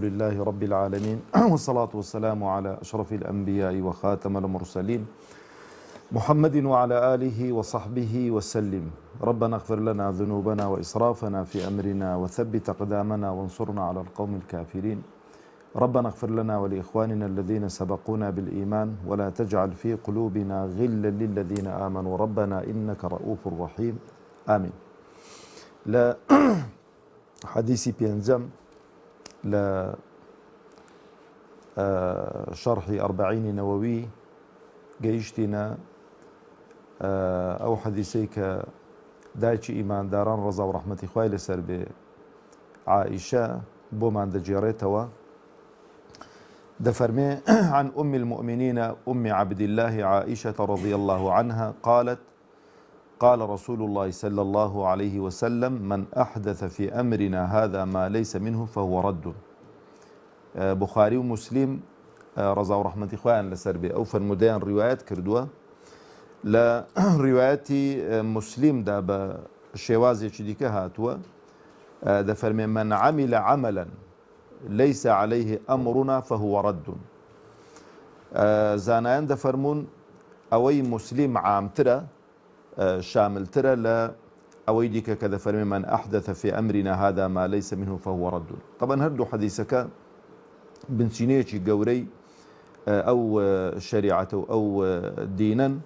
لله رب العالمين والصلاة والسلام على أشرف الأنبياء وخاتم المرسلين محمد وعلى آله وصحبه وسلم. ربنا اغفر لنا ذنوبنا وإسرافنا في أمرنا وثبت أقدامنا وانصرنا على القوم الكافرين. ربنا اغفر لنا ولإخواننا الذين سبقونا بالإيمان ولا تجعل في قلوبنا غلا للذين آمنوا ربنا إنك رؤوف رحيم. آمين. لا حديثي بينزم ل شرح 40 نووي جيشتنا أو حديثيك دايتش إيمان داران رضا ورحمة إخوائي لسر بعائشة بومان دجيريتوا دفرمي عن أم المؤمنين أم عبد الله عائشة رضي الله عنها قالت قال رسول الله صلى الله عليه وسلم من أحدث في أمرنا هذا ما ليس منه فهو رد. بخاري ومسلم رضا ورحمة إخوائي لسر أو فرمودين روايات كردوها لا رواياتي مسلم دا بشوازي شديكة هاتوا دا فرمي من عمل عملا ليس عليه أمرنا فهو رد. زانان دا فرمون أوي مسلم عام ترى شامل ترى لا أوي ديك كذا فرمي من أحدث في أمرنا هذا ما ليس منه فهو رد. طبعا هردو حديثك بنسينيتي قوري أو شريعة أو دينا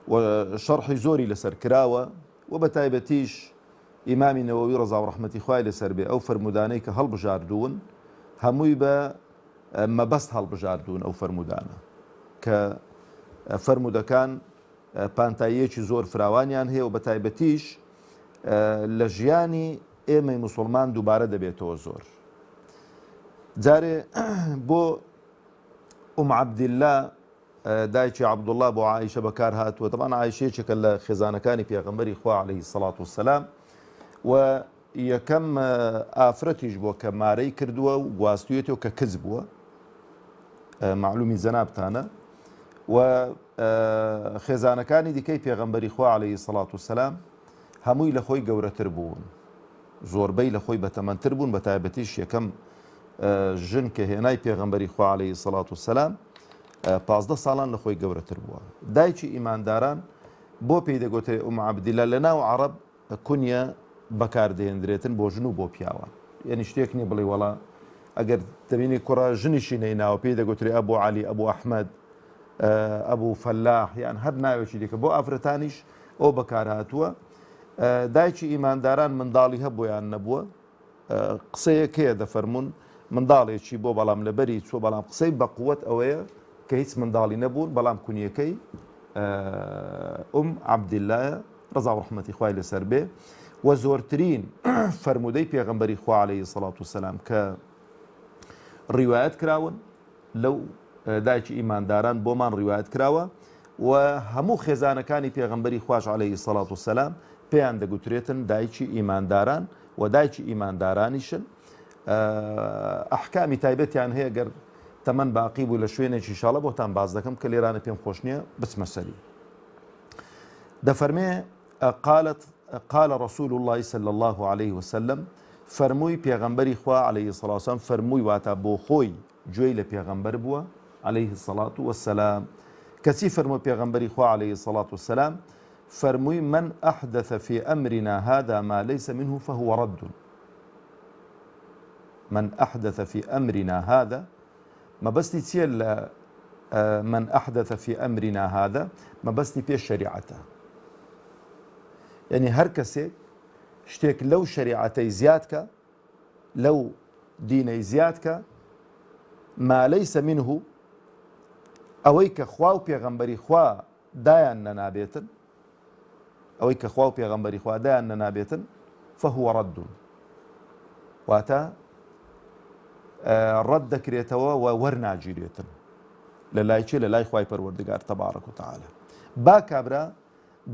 وشرح زوري لسر كراوة وبتايبتيش إمام النووي رضا ورحمة إخوائي لسر بي أو فرمودانيك هالبجاردون هموي با ما بس هالبجاردون أو فرمودانا كفرمودا كان بانتاييش زور فراوانيان هي وبتايبتيش لجياني إيمي مسلمان دوباره دبيتو زور جاري بو عبد الله دايتشي عبد الله بو عائشة بكار هات وطبعا عائشة شكل خزانة كان في غنبري إخوة عليه الصلاة والسلام ويكم آفرتيش بو كماري كردوا وواستويته ككذبوا معلومي زنابتانا وخزانة كان دي كي في غنبري إخوة عليه الصلاة والسلام هموي لخوي قورة تربون زوربي لخوي بتمن تربون بتايبتيش يكم جن كهناي في غنبري إخوة عليه الصلاة والسلام 15 ساڵان لە خۆی گەورەتر بووە. دایکی ئیمانداران بۆ پێی دەگوترێ عەبدیلا لە ناو عەرەب کونیە بەکاردێنرێتن بۆ ژن و بۆ پیاوە. یعنی شتێک نیە بڵێ وەڵا ئەگەر دەبینی کوڕە ژنیشی نەیناوە پێی دەگوترێ ئەبوو عەلی ئەبوو ئەحمەد ئەبوو فەلاح یان هەر ناوێکی دیکە بۆ ئافرەتانیش ئەو بەکار هاتووە. دایکی ئیمانداران منداڵی هەبوویان نەبووە قسەیەکەیە دەفەرمون منداڵێکی بۆ بەڵام لەبەری چوە بەڵام قسەی بەقووەت ئەوەیە کە هیچ منداڵی نەبوون بەڵام کونیەکەی عەبدیلایە ڕەزا و ڕەحمەتی خوای لەسەر بێ و زۆرترین فەرمودەی پێغەمبەری خوا عەلەیهی سەڵات وسەلام کە ڕیوایەت کراون لەو دایکی ئیمانداران بۆمان ڕیوایەت کراوە و هەموو خێزانەکانی پێغەمبەری خواشە عەلەیهی سەڵات وسەلام پێیان دەگوترێتن دایکی ئیمانداران و دایکی ئیماندارانیشن. ئەحکامی تایبەتیان هەیە گەر تەمەن باقی بوو لە شوێنێکی شاڵە بۆتان باز دەکەم کە لێرانە پێم خۆش نییە بچمە سەری. دەفەرمێ قال رسول الله صلى الله عليه وسلم فەرمووی پێغەمبەری خوا عەلەیهی الصلاة والسلام فەرمووی واتە بۆ خۆی گوێی لە پێغەمبەر بووە عەلەیهی الصلاة والسلام. کەچی فەرمووی پێغەمبەری خوا عەلەیهی الصلاة والسلام فەرمووی من أحدث في أمرنا هذا ما ليس منه فهو رد. من أحدث في أمرنا هذا ما بستي تيل من أحدث في أمرنا هذا ما بستي في شريعته يعني هر كسي شتيك لو شريعتي زيادك لو ديني زيادك ما ليس منه أويك خواو بيغمبري خوا دايان ننابيتن أويك خواو بيغمبري خوا دايان ننابيتن فهو رد واتا ڕەت دەکرێتەوە و وەرناگیرێتن لە لای چێ لە لای خوای پەروەردگار تەبارەک و تەعالە. با کابرا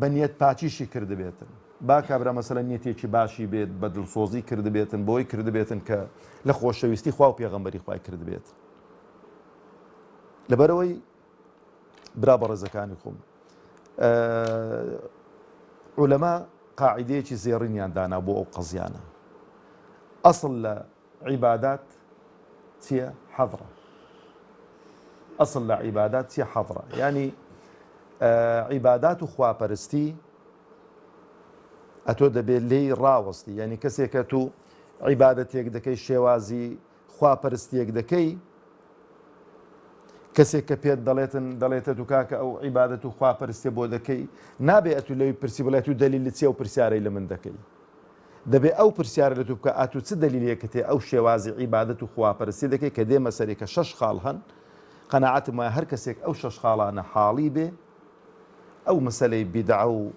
بە نیەت پاچیشی کردبێتن با کابرا مەسەلەن نیەتێکی باشی بێت بە دڵسۆزی کردبێتن بۆی کردبێتن کە لە خۆشەویستی خوا و پێغەمبەری خوای کردبێت. لەبەرەوەی برا بەڕێزەکانی خۆم عولەما قاعیدەیەکی زێڕینیان دانا بۆ ئەو قەزیانە ئەسڵ لە عیبادات چییە؟ حەضرە. ئەسڵ لە عیبادات چیە؟ حەضرە. ینی عیبادات و خواپەرستی ئەتۆ دەبێت لێی ڕاوەستی، ینی کەسێکە تو عیبادەتێک دەکەی شێوازی خواپەرستیەک دەکەی، کەسێک کە پێت دەڵێتە دووکاکە ئەو عیبادەت و خواپەرستێ بۆ دەکەی، نابێ ئەتو لەوی پرسی بڵێت و دلیلی چیە و پرسیارەی لە من دەکەی. دەبێت ئەو پرسیارە لە تو بکە ئاتو چ دلیلەکە تێ ئەو شێوازی عیبادەت و خواپەرستی دەکەی کە دێمە سەرێکە 6 خاڵ هەن، قەناعەتم وایە هەر کەسێک ئەو 6 خاڵانە حاڵی بێ، ئەو مەسەلەی بیدع و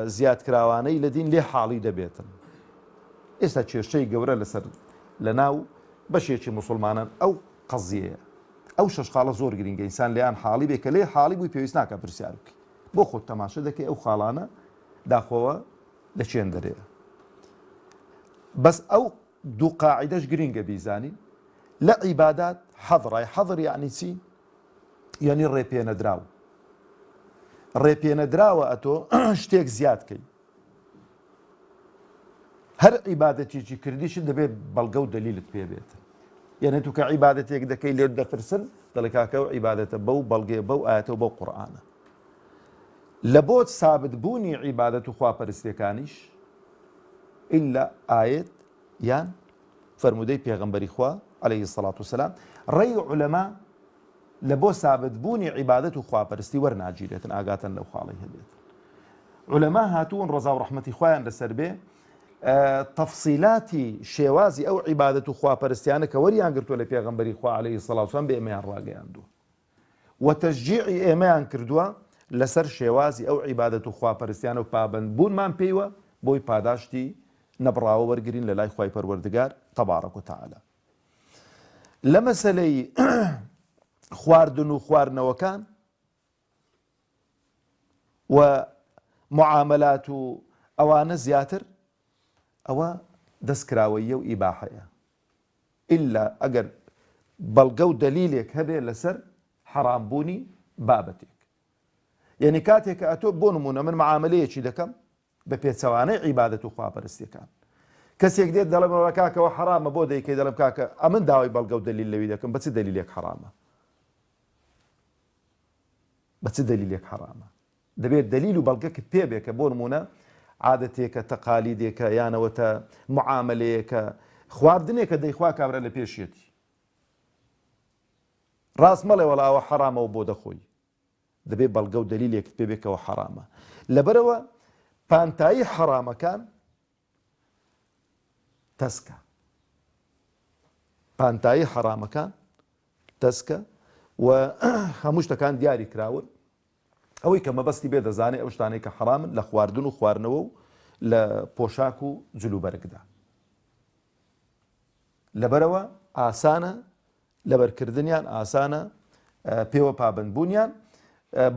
زیادکراوانەی لە دین لێ حاڵی دەبێتن. ئێستا کێشەی گەورە لەسەر لە ناو بەشێکی مسلمانان ئەو قەزیەیە. ئەو 6 خاڵە زۆر گرنگە ئینسان لێیان حاڵی بێ کە لێ حاڵی بووی پێویست ناکە پرسیار بکەی، بۆ خۆت تەماشا دەکەی ئەو خاڵانە داخۆوە لە چێن دەرەیە. بەس ئەو دوو قاعیدەش گرنگە بیزانین لە عیبادات حەضڕای. حەضر یعنی چی؟ یعنی ڕێپێنەدراو. ڕێپێنەدراوە ئەتۆ شتێک زیادکەی. هەر عیبادەتێکی کردیشت دەبێت بەڵگە و دەلیلت پێ بێت. یعنی تو کە عیبادەتێک دەکەی لێت دەپرسن دەڵێ کاکە و عیبادەتە بەو بەڵگێ بەو ئاەتە و بەو قورئانە. لە بۆ سابت بوونی عیبادەت و خواپەرستیەکانیش ئیلا ئاەت یان فەرمودەی پێغەمبەری خوا عەلەیهی السەڵات وسەلام. ڕێی عولەما لە بۆ سابت بوونی عیبادەت و خواپەرستی وەرناگیرێتن، ئاگاتن لەو خاڵی هەبێت. عولەما هاتوون ڕەزا و ڕەحمەتی خوایان لەسەر بێ تەفسیلاتی شێوازی ئەو عیبادەت و خواپەرستیانە کە وەریان گرتووە لە پێغەمبەری خوا عەلەیهی السەڵات وسەلام بە ئێمەیان ڕاگەیاندووە و تەشجیعی ئێمەیان کردووە لەسەر شێوازی ئەو عیبادەت و خواپەرستیانە و پابەند بوونمان پێیوە بۆی پاداشتی نەبڕاوە وەرگرین لە لای خوای پەروەردگار تەبارەک و تەعالا. لە مەسەلەی خواردن و خواردنەوەکان و معاملات و ئەوانە زیاتر ئەوە دەستکراوەیە و ئیباحەیە، ئیلا ئەگەر بەڵگە و دەلیلێک هەبێ لەسەر حەرامبوونی بابەتێک. یعنی کاتێک کە ئەتۆ بۆ نمونە من معاملەیەکی دەکەم بە پێچەوانەی عیبادەت و خواپەرستیەکان، کەسێک دێت دەڵێم ئەوە کاکەوە حەرامە بۆ دەیکەی، دەڵێم کاکە ئەمن داوای بەڵگە و دەلیل لەوی دەکەم، بە چ دەلیلێک حەرامە؟ بە چ دەلیلێک حەرامە؟ دەبێت دەلیل و بەڵگەکت پێ بێ کە بۆ نمونە عادەتێکە تەقالیدێکە یانەوەتە معاملەیەکە خواردنێکە دەیخوا کابرا لە پێشێتی ڕاست مەڵێ وەڵاوە حەرامەوە بۆ دەخۆی، دەبێت بەڵگە و دەلیلێکت پێ بێکەوە حەرامە. لەبەرەوە پانتایی حەرامەکان تەسکە، پانتایی حەرامەکان تەسکە و هەموو شتەکان دیاری کراون. ئەوەی کە مەبەستی بێ دەزانێت ئەو شتانەی کە حەرامن لە خواردن و خواردنەوە و لە پۆشاک و جلوبەرگدا. لەبەرەوە ئاسانە لەبەرکردنیان، ئاسانە پێوە پابندبوونیان.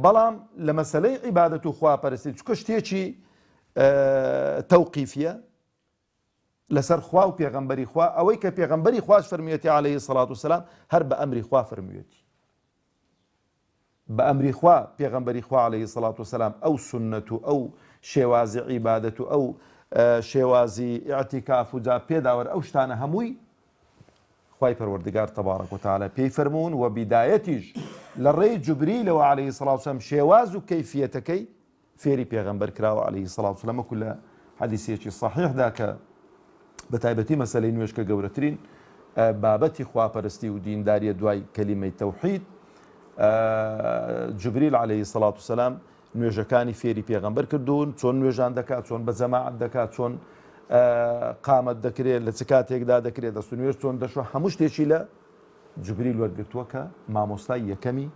بەڵام لە مەسەلەی عیبادەت و خواپەرستی چکە شتێکی تەوقیفیە لەسەر خوا و پێغەمبەری خوا، ئەوەی کە پێغەمبەری خواش فەرموویەتی عەلەیهی السەڵات وسەلام هەر بە ئەمری خوا فەرموویەتی، بە ئەمری خوا پێغەمبەری خوا عەلەیهی السەڵات وسەلام ئەو سوننەت و ئەو شێوازی عیبادەت و ئەو شێوازی ئیعتیکاف و جا پێداوەر ئەو شتانە هەمووی خوای پەروەردگار تەبارەک و تەعالا پێی فەرموون و بیدایەتیش لە ڕێی جوبریلەوە عەلەیهی السەڵات وسەلام شێواز و کەیفیەتەکەی فێری پێغەمبەر کراوە عەلەیهی السەڵات وسەلام وەکو لە حەدیسێکی صەحیحدا کە بە تایبەتی مەسەلەی نوێژ کە گەورەترین بابەتی خواپەرستی و دینداریە دوای کەلیمەی تەوحید، جوبریل عەلەیهی السەڵات وسەلام نوێژەکانی فێری پێغەمبەر کردوون، چۆن نوێژان دەکات، چۆن بە جەماعەت دەکات، چۆن قامەت دەکرێت، لە چ کاتێکدا دەکرێت، دەست و نوێژ چۆن دەشوە، هەموو شتێکی لە جوبریل وەرگرتووە کە مامۆستای یەکەمی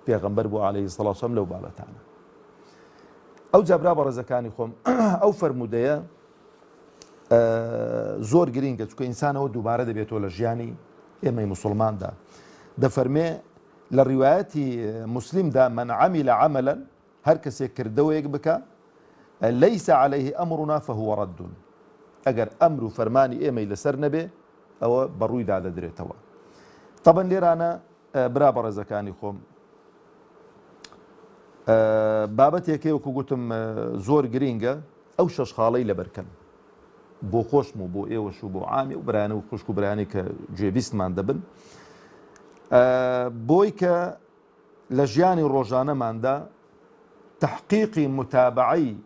پێغەمبەر بوو عەلەیهی السەڵات وسەلام لەو بابەتانە. ئەو جابرا بەڕێزەکانی خۆم ئەو فەرمودەیە زۆر گرینگە، چونکە ئینسانەوە دووبارە دەبێتەوە لە ژیانی ئێمەی موسڵماندا. دەفەرمێ لە ڕیوایەتی موسلیمدا من عەمیلە عەمەلەن، هەر کەسێک کردەوەیەک بکە لەیسە عەلەیهی ئەمڕنا فەهوە ڕەدون، ئەگەر ئەمر و فەرمانی ئێمەی لەسەر نەبێ ئەوە بەڕوویدا دەدرێتەوە. تەبەن لێرانە برا بەڕێزەکانی خۆم بابەتێکی وەکو گوتم زۆر گرینگە ئەو 6 خاڵەی لەبەرکەن. بۆ خۆشم و بۆ ئێوەش و بۆ عامی و برایانە و خوشک و برایانی کە گوێبیستمان دەبن بۆی کە لە ژیانی ڕۆژانەماندا تحقیقی متابعی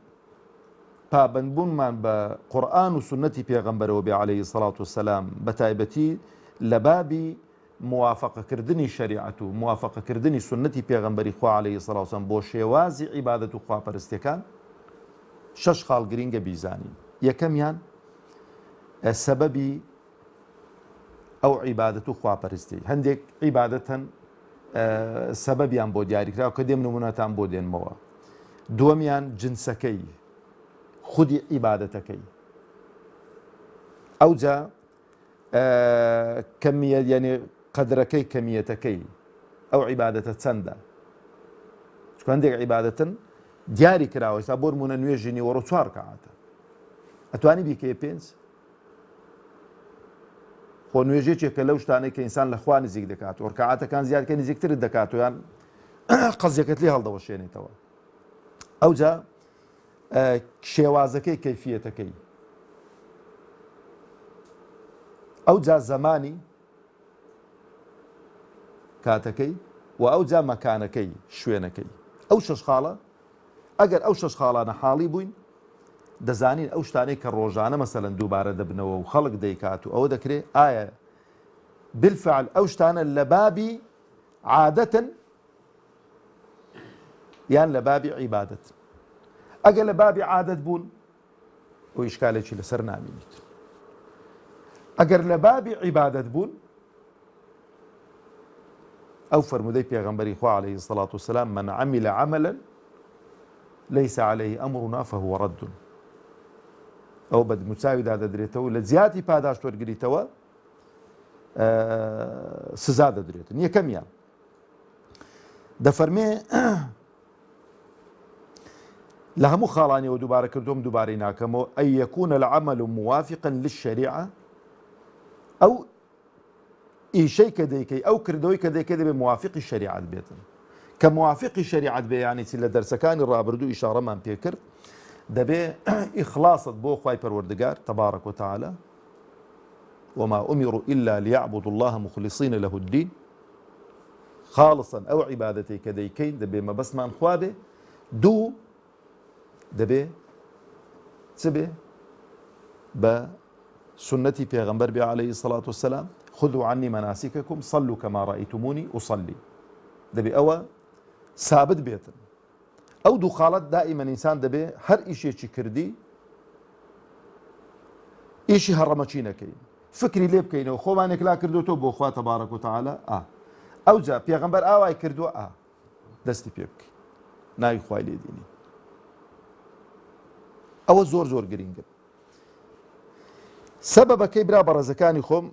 پابندبوونمان بە قورئان و سنەتی پێغەمبەرەوە بێ عەلەیهی سەڵات وسەلام بە تایبەتی لە بابی موافقەکردنی شەریعەت و موافقەکردنی سنەتی پێغەمبەری خوا عەلەیهی سەڵات وسەلام بۆ شێوازی عیبادەت و خواپەرستیەکان 6 خاڵ گرینگە بیزانین. یەکەمیان سەبەبی ئەو عیبادەت و خواپەرستی. هەندێک عیبادەتەن سەبەبیان بۆ دیاریکراوە کە دێم نمونەتان بۆ دێنمەوە. دووەمیان جنسەکەی خودی عیبادەتەکەی. ئەوجا کەمیە یعنی قەدرەکەی کەمیەتەکەی ئەو عیبادەتە چەندە. چکە هەندێک عیبادەتن دیاری کراوە ئێستا بۆ نمونە نوێژی نیوەڕۆ 4 ڕەکعاتە. ئەتوانی بیکەیە 5 خۆ نوێژێکێکە لەو شتانەی کە ئینسان لە خوا نزیک دەکات و ڕکعاتەکان زیادکە نزیکترت دەکات و یان قەزیەکەت لێ هەڵدەوەشێنێتەوە. ئەوجا شێوازەکەی کەیفیەتەکەی ئەوجا زەمانی کاتەکەی و ئەوجا مەکانەکەی شوێنەکەی. ئەو 6 خاڵە ئەگەر ئەو 6 خاڵانە حاڵی بووین دەزانین ئەو شتانەی کە ڕۆژانە مەسەلەن دووبارە دەبنەوە و خەڵک دەیکات و ئەوە دەکرێت ئایا بالفعل ئەو شتانە لە بابی عادەتن یان لە بابی عیبادەت. ئەگەر لە بابی عادەت بوون ئەو ئیشکالێکی لەسەر نامینیت. ئەگەر لە بابی عیبادەت بوون ئەو فەرمودەی پێغەمبەری خوا عەلەیهی سەڵات وسەلام من عەمیل عەمەلا لەیس عەلەیهی ئەمڕنا فەهوە ڕەد. ئەو بەدموچاویدا دەدرێتەوە لە جیاتی پاداش وەرگریتەوە سزا دەدرێتن. یەکەمیان دەفەرمێ لە هەموو خاڵانیەوە دووبارە کردوم دووبارەی ناکەمەوە ئەن یەکونە العەمەل موافقا للشەریعە. ئەو ئیشەی کە دەیکەی ئەو کردەوەی کە دەیکەی دەبێت موافقی شەریعەت بێتن. کە موافقی شەریعەت بێ یانی چی لە دەرسەکانی ڕابردوو ئیشارەمان پێ کرد دەبێ ئیخلاصت بۆ خوای پەروەردگار تەبارەک وتەعالە وما أمروا إلا ليعبدوا الله مخلصين له الدين خالصا ئەو عیبادەتەی کە دەیکەین دەبێ مەبەستمان خوا بێ. دوو دەبێ چ بێ بە سنەتی پێغەمبەر بێ عەلەیهی سەڵات وسەلام خذوا عنی مناسککم صلوا كما رأيتموني أصلي. دەبێ ئەوە سابت بێتن. ئەو دوو خاڵەت دائیمەن ئینسان دەبێ هەر ئیشێکی کردی ئیشی هەڕەمەچی نەکەین فکری لێ بکەینەوە خۆمانێک لا کردوتەوە بۆ خوا تەبارەک وتەعالە ئەوجا پێغەمبەر ئاوای کردووە دەستی پێ بکەی ناوی خوای لێ دێنی. ئەوە زۆر زۆر گرینگە. سەبەبەکەی برا بەڕێزەکانی خۆم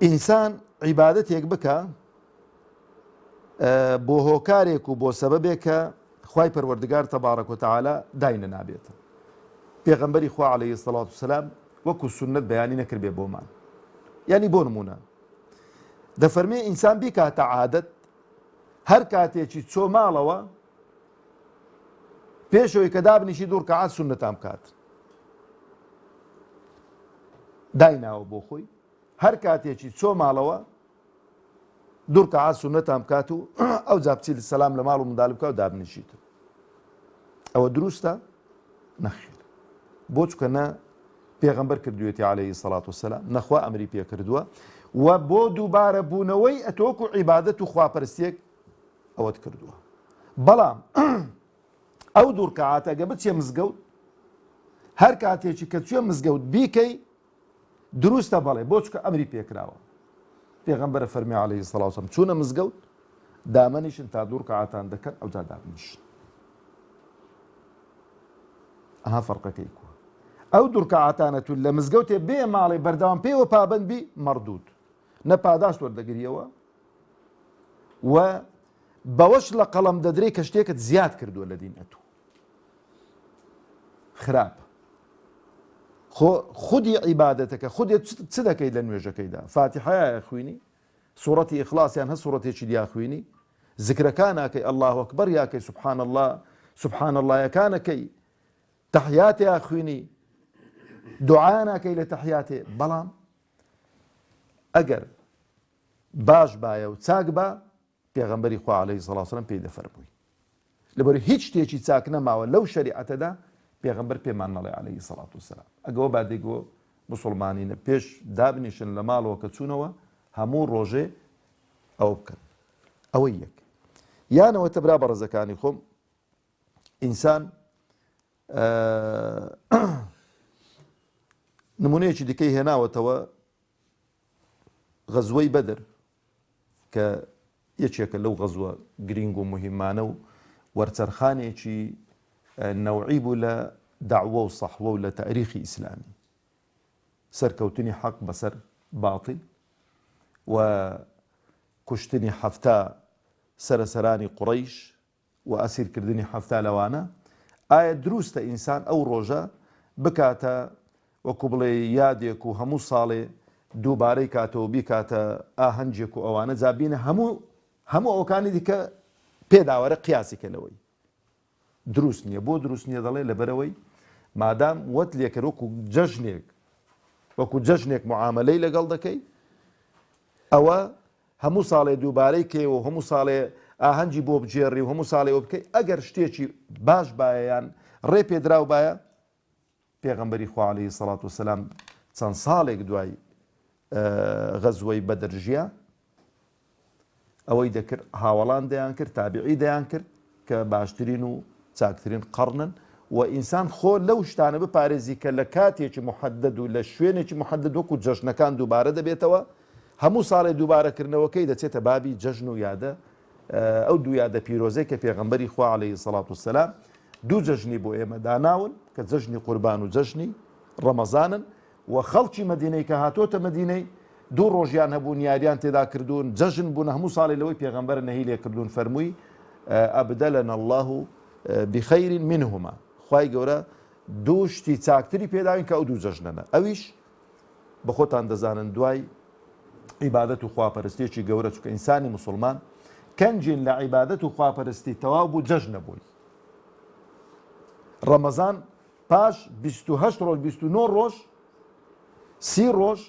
ئینسان عیبادەتێک بکە بۆ هۆکارێک و بۆ سەبەبێک کە خوای پەروەردگار تەبارەک وتەعالە داینە نابێتە. پێغەمبەری خوا عەلەیهی سەڵات وسەلام وەکو سونەت بەیانی نەکردبێ بۆمان. یعنی بۆ نمونە دەفەرمێ ئینسان بیکاتە عادەت هەر کاتێکی چۆ ماڵەوە پێشەوەی کە دابنیشی دوو ڕکەعات سونەتام بکات. دایناوە بۆ خۆی هەر کاتێکی چۆ ماڵەوە دوو ڕکەعات سونەتام بکات و ئەو جا بچیت سەلام لە ماڵ و منداڵ بکە و دابنیشیت. ئەوە دروستە؟ نەخێر. بۆ چکە نە پێغەمبەر کردوێتی عەلەیهی سەڵات وسەلام نەخوا ئەمری پێ کردووە و بۆ دووبارە بوونەوەی ئەتۆکو عیبادەت و خواپەرستیەک ئەوەت کردووە. بەڵام ئەو دوو ڕکەعاتە ئەگە بچێ مزگەوت هەر کاتێکی کە چوێ مزگەوت بیکەی دروستە بەڵێ بۆ چکە ئەمری پێکراوە. پێغەمبەر فەرمی عەلەیهی سەڵات وسەلام چوونە مزگەوت دامەنیشن تا دوو ڕکەعاتان دەکەن ئەوجا دابنیشن. ئەها فەرقەکەی کووە. ئەو دوو ڕکەعاتانە تو لە مزگەوتێ بێ ماڵێ بەردەوام پێوە پابەند بی مەردود نە پاداش وەردەگریەوە و بەوەش لە قەڵەم دەدرێ کە شتێکت زیاد کردووە لە دین ئەتوو خراپە. خودی عیبادەتەکە خودێت چ دەکەیت لە نوێژەکەیدا فاتیحەیە خوێنی سوورەتی ئیخلاس یان هە سوورەتێکی دیا خوێنی ذکرەکان ناکەی ئەڵڵاهو ئەکبەر یاکەی سوبحان الله سبحان اللهەکانەکەی تەحیاتێ خوێنی دوعا ناکەی لە تەحیاتێ بەڵام ئەگەر باش بایە و چاک بە پێغەمبەری خوا عەلەیهی سەڵات وسەلام پێی دەفەرمووی لەبەرەوەی هیچ شتێکی چاک نەماوە لەو شەریعەتەدا پێغەمبەر پێمان نەڵێ عەلەیهی سەڵات وسەلام ئەگەوە بادێگۆ مسلمانینە پێش دابنیشن لە ماڵەوە کە چوونەوە هەموو ڕۆژێ ئەوە بکەن ئەوەی یەک یانەوەتە برا بەڕێزەکانی خۆم ئینسان نمونەیەکی دیکەی هێناوەتەوە غەزوەی بەدر کە یەکێکە لەو غەزوە گرنگ و مهمانە و وەرچەرخانێکی نەوعی بوو لە داعوە و سەحوە و لە تاریخی ئیسلامی سەرکەوتنی حەق بەسەر باتیل و کوشتنی حەفتا سەرسەرانی قوڕەیش و ئەسیرکردنی حەفتا لەوانە ئایا دروستە ئینسان ئەو ڕۆژە بکاتە وەکو بڵێ یادێک و هەموو ساڵێ دووبارەی کاتەوە بیکاتە ئاهەنجێک و ئەوانە جابینە هەموو ئەوکانی دیکە پێداوەرە قیاسیکە لەوەی دروست نییە بۆ دروست نییە دەڵێ لەبەرەوەی مادام وەت لێکە وەکو جەژنێک معاملەی لەگەڵ دەکەی ئەوە هەموو ساڵێ دووبارەی کێ و هەموو ساڵێ ئاهەنجی بۆ بجێڕی و هەموو ساڵێ ئەوە بکەی ئەگەر شتێکی باش بایە یان ڕێ پێدراو بایە پێغەمبەری خوا عەلەیهی سەڵات وسەلام چەند ساڵێک دوای غەزوەی بەدر ژیا ئەوەی دەکرد هاوەڵان دەیان کرد تابعی دەیان کرد کە باشترین و چاکترین قەڕنن و ئینسان خۆ لەو شتانە بپارێزی کە لە کاتێکی محەدەد و لە شوێنێکی محەدەد وەکو جەژنەکان دووبارە دەبێتەوە هەموو ساڵێ دووبارەکردنەوەکەی دەچێتە بابی جەژن و یادە ئەو دوو یادە پیرۆزەی کە پێغەمبەری خوا عەلەیهی سەڵات وسەلام دوو جەژنی بۆ ئێمە داناون کە جەژنی قوربان و جەژنی ڕەمەزانن و خەڵکی مەدینەی کە هاتۆتە مەدینەی دوو ڕۆژیان هەبوون یاریان تێدا کردوون جەژن بوون هەموو ساڵی لەوەی پێغەمبەر نەهی لێ کردوون فەرمووی ئەبدەلەنە الله بخەیر منهما خوای گەورە دوو شتی چاکتری پێداوین کە ئەو دوو جەژنەنە ئەویش بە خۆتان دەزانن دوای عیبادەت و خواپەرستێکی گەورە چونکە ئینسانی موسڵمان کەنجین لە عیبادەت و خواپەرستی تەواو بوو جەژنە بووی ڕەمەزان پاش 28 ڕۆژ 29 ڕۆژ 30 ڕۆژ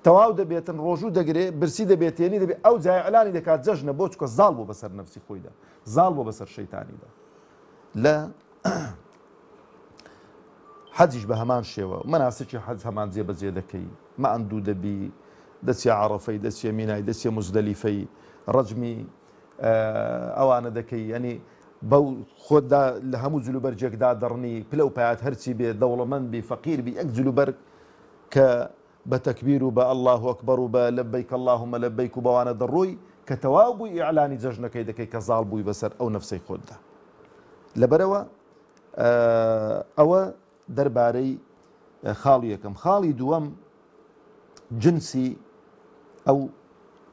تەواو دەبێتن ڕۆژوو دەگرێ برسی دەبێتێنی دەبێت ئەو جای ئەلانی دەکات جەژنە بۆ چکە زاڵ بۆ بەسەر نەفسی خۆیدا زاڵ بۆ بەسەر شەیتانیدا لە حەجیش بە هەمان شێوە مەناسکی حەج هەمان جێبەجێ دەکەی مەئەندوو دەبی دەچێ عەرەفەی دەچێ مینای دەچێ مزدەلیفەی ڕەجمی ئەوانە دەکەی ینی بەو خۆتدا لە هەموو جلوبەرجێکدا دەڕنی پلە و پایات هەرچی بێ دەوڵەمەند بی فەقیر بی یەک جلوبەرگ کە بە تەکبیر و بە ئەڵڵاه ئەکبەر و بە لەبەیک ئەڵڵاهومە لەبەیک و بەوانە دەڕۆی کە تەواو بووی ئیعلانی جەژنەکەی دەکەی کە زاڵ بووی بەسەر ئەو نەفسەی خۆتدا لەبەرەوە ئەوە دەربارەی خاڵی یەکەم خاڵی دووەم جنسی ئەو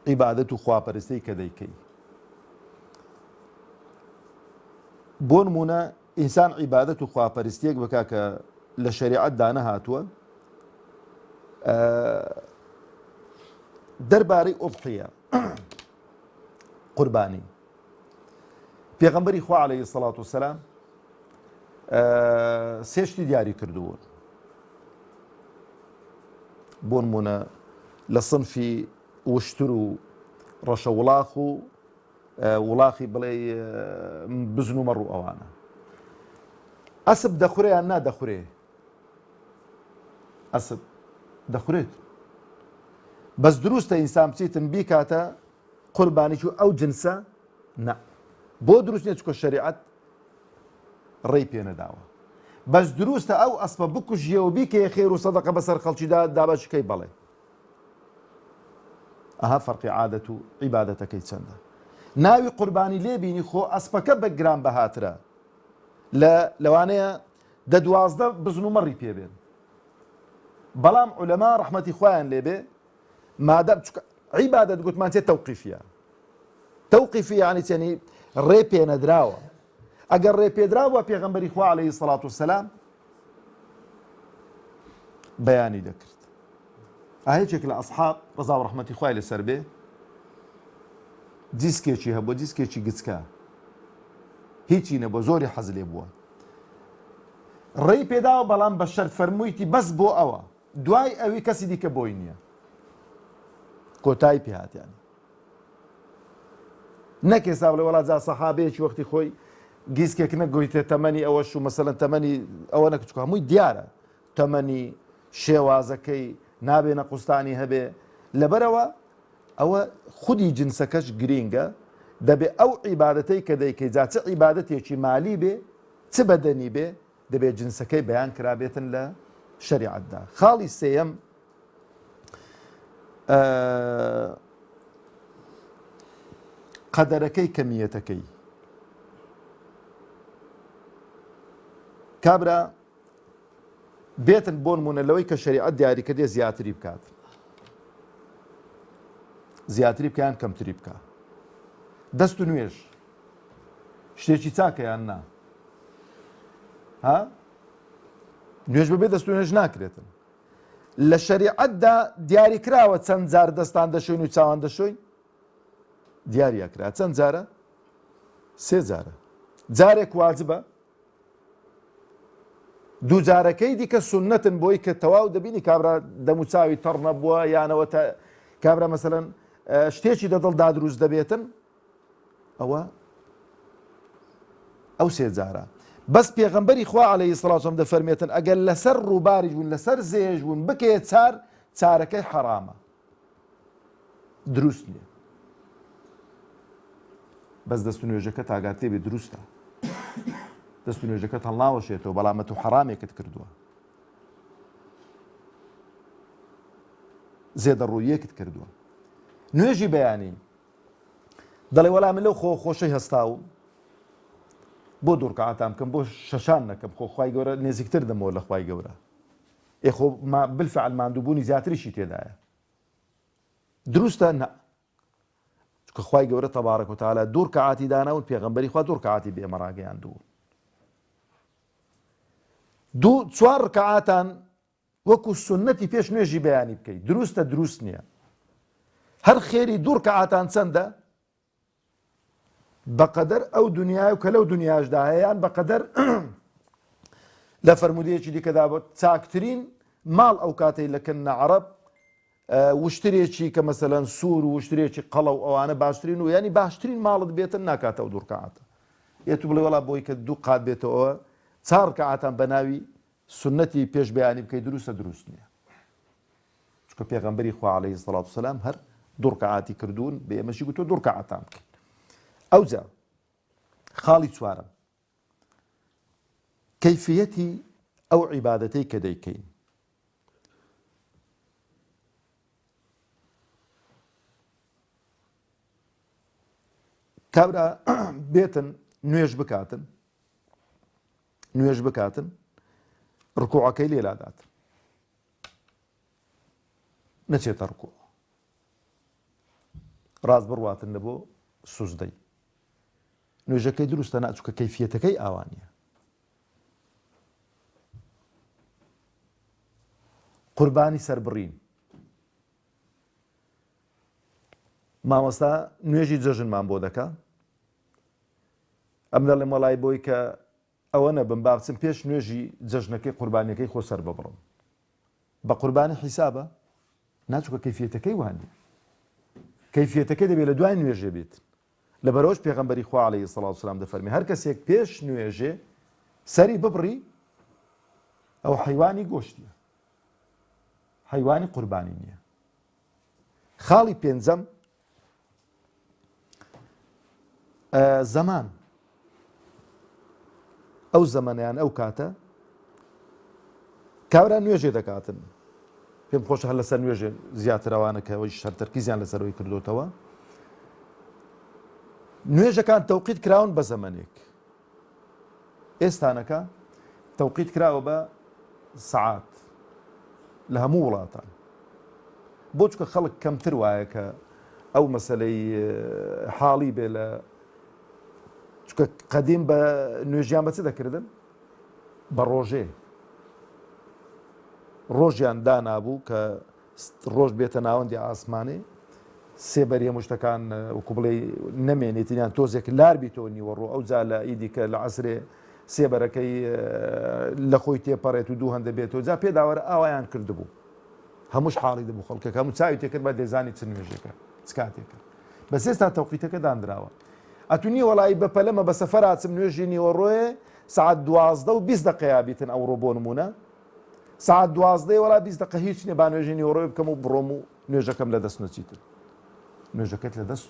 عیبادەت و خواپەرستەی کە دەیکەی بۆ نمونە ئینسان عیبادەت و خواپەرستیەک بکا کە لە شەریعەتدا نەهاتووە دەربارەی ئوضحیە قوربانی پێغەمبەری خوا عەلەیهی سەڵات وسەلام سێ شتی دیاری کردووە بۆ نمونە لە سنفی وشتر و ڕەشە وڵاخ و وڵاخی بڵێ بزن و مەڕ و ئەوانە ئەسب دەخورێ یان نادەخورێ ئەسب دەخورێت بەس دروستە ئینسان بچیتن بیکاتە قوربانیی و ئەو جنسە نە بۆ دروست نیە چکە شەریعەت ڕێی پێ نەداوە بەس دروستە ئەو ئەسپە بکوژیە و بیکەیە خێر و سەدەقە بەسەر خەڵکیدا دابەشکەی بەڵێ ئەها فەرقی عادەت و عیبادەتەکەی چەندە ناوی قوربانی لێبینی خۆ ئەسپەکە بە گران بەهاترە لەوانەیە دە 12 بزن و مەڕی پێبێن بەڵام عولەما ڕەحمەتی خۆیان لێبێ مادەم عیبادەت گوتمان چێت تەوقیفیە تەوقیفی یعنی چێنی ڕێ پێ نەدراوە ئەگەر ڕێ پێدراوە پێغەمبەری خوا عەلەیهی سەڵات وسەلام بەیانی دەکرد هیچێک لە ئەسحاب ڕەزا و ڕەحمەتی خوای لەسەر بێ دیسکێکی هەبووە دیسکێکی گچکە هیچی نەبووە زۆری حەز لێ بووە ڕێی پێداوە بەڵام بە شەرت فەرموویەتی بەس بۆ ئەوە دوای ئەوی کەسی دیکە بۆی نییە کۆتایی پێهاتیان نەکێسا بڵێ وەڵا جا سەحابەیەکی وەختی خۆی گیسکێک نەگویتێ تەمەنی ئەوەش و مەسەلەن تەمەنی ئەوە نەکچکە هەمووی دیارە تەمەنی شێوازەکەی نابێنە قوستانی هەبێ لەبەرەوە ئەوە خودی جنسەکەش گرینگە دەبێ ئەو عیبادەتەی کە دەیکەی جا چ عیبادەتێکی مالی بێ چ بەدەنی بێ دەبێت جنسەکەی بەیان کرابێتن لە شەریعەتدا خاڵی سێیەم قەدەرەکەی کەمیەتەکەی کابرا بێتن بۆ نمونە لەوەی کە شەریعەت دیاریکردێ زیاتری بکات زیاتری بکەیان کەمتری بکە دەست و نوێژ شتێکی چاکەیان نا ها نوێژ بەبێ دەست و نوێژ ناکرێتن لە شەریعەتدا دیاری کراوە چەند جار دەستان دەشۆین و چاوان دەشۆین دیاریەکرا چەند جارە سێ جارە جارێک واجبە دوو جارەکەی دیکە سونەتن بۆی کە تەواو دەبینی کابرا دەموچاوی تەڕ نەبووە یانەوە کابرا مەسەلەن شتێکی دەدڵدا دروست دەبێتن ئەوە ئەو سێ جارە بەس پێغەمبەری خوا عەلەیهی سەڵات وسەلام دەفەرمێتن ئەگەر لەسەر ڕووباری بوون لەسەر زێژ بوون بکەیە چارەکەی حەرامە دروست نییە بەس دەست و نوێژەکە تاگات تێبێ دروستە دەست و نوێژەکەت هەڵناوەشێتەوە بەڵامەت و حەرامێکت کردووە زێدەڕوویەکت کردووە نوێژی بەیانی دەڵێ وەڵا من لەو خۆشەی هەستاوم بۆ دوو ڕکعاتام بکەم بۆ شەشان نەکەم خۆ خوای گەورە نێزیکتر دەمەوە لە خوای گەورە خۆ بالفعل ماندووبوونی زیاتریشی تێدایە دروستە نە چونکە خوای گەورە تەبارەک و تەعالا دوو ڕکعاتی داناون پێغەمبەری خوا دوو ڕکعاتی بێ ئێمە ڕاگەیاندوون دوو چوار ڕکعاتان وەکو سونەتی پێش نوێژی بەیانی بکەیت دروستە دروست نییە هەر خێری دوو ڕکعاتان چەندە بەقەدەر ئەو دنیای و کە لەو دنیاشدا هەیەیان بەقەدەر لە فەرمودەیەکی دیکەدا بۆ چاکترین ماڵ ئەو کاتەی لەکەنە عەرەب وشترێکی کە مەسەلەن سوور و وشترێکی قەڵە و ئەوانە باشترین و ینی باشترین ماڵت بێتن ناکاتە و دوو ڕکعاتە ئێتو بڵێ وەڵا بۆی کە دوو قات بێتەوە چار ڕکعاتان بە ناوی سنەتی پێش بەیانی بکەی دروستە دروست نییە چونکە پێغەمبەری خوا عەلەیهی سەڵات وسەلام هەر دوو ڕکعاتی کردوون بە ئێمەشی گوتۆ دوو ڕکعاتان بکەین ئەوجا خاڵی چوارم کەیفیەتی ئەو عیبادەتەی کە دەیکەین کابرا بێتن نوێژ بکاتن ڕکوعەکەی لێلادات نەچێتە ڕکوع ڕاست بڕواتن لە بۆ سوزدەی نوێژەکەی دروستە ناچووکە کەیفیەتەکەی ئاوانیە قوربانی سەربڕین مامۆستا نوێژی جەژنمان بۆ دەکا ئەم دەڵێ مەڵای بۆی کە ئەوە نەبم با بچم پێش نوێژی جەژنەکەی قوربانیەکەی خۆ سەر ببڕم بە قوربانی حیسابە ناچووکە کەیفیەتەکەی وانە کەیفیەتەکەی دەبێت لە دوای نوێژێ بێت لەبەرەوەش پێغەمبەری خوا عەلەیهی سەڵات وسەلام دەفەرمێ هەر کەسێک پێش نوێژێ سەری ببڕی ئەو حەیوانی گۆشتیە حەیوانی قوربانی نییە خاڵی پێنجەم زەمان ئەو زەمانەیان ئەو کاتە کابرا نوێژێ دەکاتن پێم خۆشە هەر لەسەر نوێژێ زیاتر ئەوانە کە ئەوەی شەرتەرکیزیان لەسەرەوەی کردوتەوە نوێژەکان تەوقیت کراون بە زەمانێک ئێستانەکە تەوقیت کراوە بە سەعات لە هەموو وڵاتان بۆ چکە خەڵک کەمتر وایە کە ئەو مەسەلەی حاڵی بێ لە چکە قەدیم بە نوێژیان بە چ دەکردن بە ڕۆژێ ڕۆژیان دانابوو کە ڕۆژ بێتە ناوەندی ئاسمانێ سێبەری هەموو شتەکان وەکو بڵێ نەمێنێتیان تۆزێک لار بیتەوە نیوەڕۆ ئەو جا لە ئیدی کە لە عسرێ سێبەرەکەی لە خۆی تێپەڕێت و دوو هەندە بێتەوە جا پێداوەرە ئاوایان کردبوو هەمووش حاڵی دەبوو خەڵکەکە هەموو چاوی تێکرد بە دێزانی چ نوێژەکە چ کاتێکە بەس ئێستا تەوقیتەکە دانراوە ئەتونی وەڵی بەپەلەمە بە سەفەر هاچم نوێژی نیوەڕۆیە سعات 12 و 20 دقەیە بیتن ئەوڕۆ بۆ نمونە سعات 12 وەڵا 20 دقە هیچ نیە با نوێژی نیوەڕۆی بکەم و بڕۆم و نوێژەکەم لە دەست نەچیتر نوێژەکەت لە دەست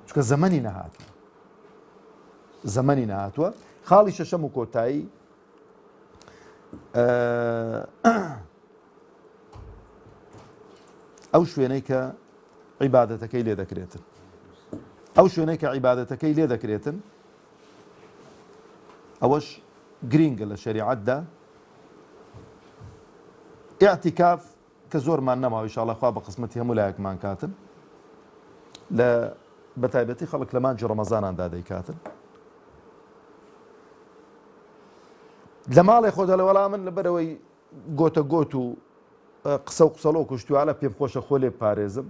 چکە زەمەنی نەهاتوە زەمەنی نەهاتووە خاڵی شەشەم و کۆتایی ئەو شوێنەی کە عیبادەتەکەی لێ دەکرێتن ئەو شوێنەی کە عیبادەتەکەی لێ دەکرێتن ئەوەش گرینگە لە شەریعەتدا ئیعتیکاف کە زۆرمان نەماوە ئینشاڵڵا خوا بە قسمەتی هەموو لایەکمان کاتن لە بەتایبەتی خەڵک لە مانجی ڕەمەزاناندا دەیکاتن لە ماڵی خۆ دەڵێ وەڵام من لەبەرەوەی گۆتە گۆت و قسە و قسەڵۆ و کوشتووالە پێم خۆشە خۆ لێ پارێزم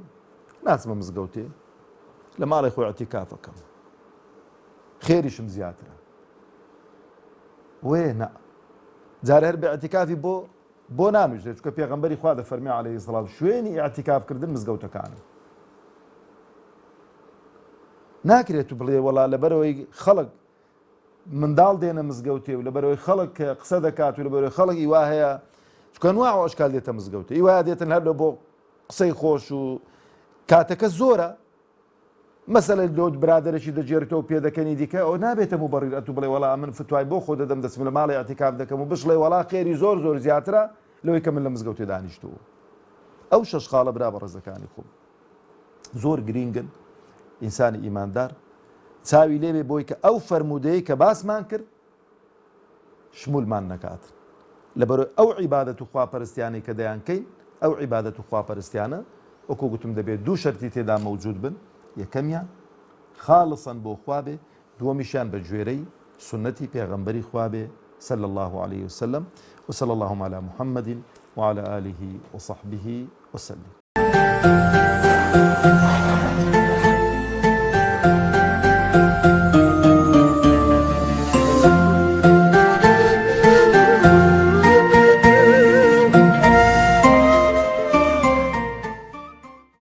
ناچمە مزگەوتێ لە ماڵی خۆی ئەتیکافەکەم خێریشم زیاترە وێ نە جارە هەر بە ئەتیکافی بۆ نانوژێت چکە پێغەمبەری خوا دەفەرمی عەلەیهی سەڵات شوێنی ئەتیکافکردن مزگەوتەکانن ناکرێت و بڵێ وەڵا لەبەرەوەی خەڵک منداڵ دێنە مزگەوتێ و لەبەرەوەی خەڵک قسە دەکات و لەبەرەوەی خەڵک ئیوا هەیە چکە نوع ئەشکال دێتە مزگەوتێ ئیوا دێتن هەر لە بۆ قسەی خۆش و کاتەکە زۆرە مەسەلە لۆت برادەرێکی دەجێرتەوە و پێدەکەنی دیکە ئەو نابێتە مبەڕیر ئەتو بڵێ وەڵا من فتوای بۆ خۆ دەدەم دەچم لە ماڵی ئەتیکاف دەکەم و بشڵێ وەڵا خێری زۆر زۆر زیاترە لەوەی کە من لە مزگەوتێ دانیشتووە ئەو شەش خاڵە برا بە ڕێزەکانی خۆم زۆر گرینگن ئینسانی ئیماندار چاوی لێبێ بۆی کە ئەو فەرمودەیە کە باسمان کرد شمولمان نەکات لەبەرەوەی ئەو عیبادەت و خواپەرستیانەی کە دەیانکەین ئەو عیبادەت و خواپەرستیانە وەکو گوتم دەبێت دوو شەرتی تێدا مەوجود بن یەکەمیان خاڵسەن بۆ خوا بێ دووەمیشیان بە گوێرەی سنەتی پێغەمبەری خوا بێ صلى الله عليه وسلم وصلى اللهم على محمد وعلى آله وصحبه وسلم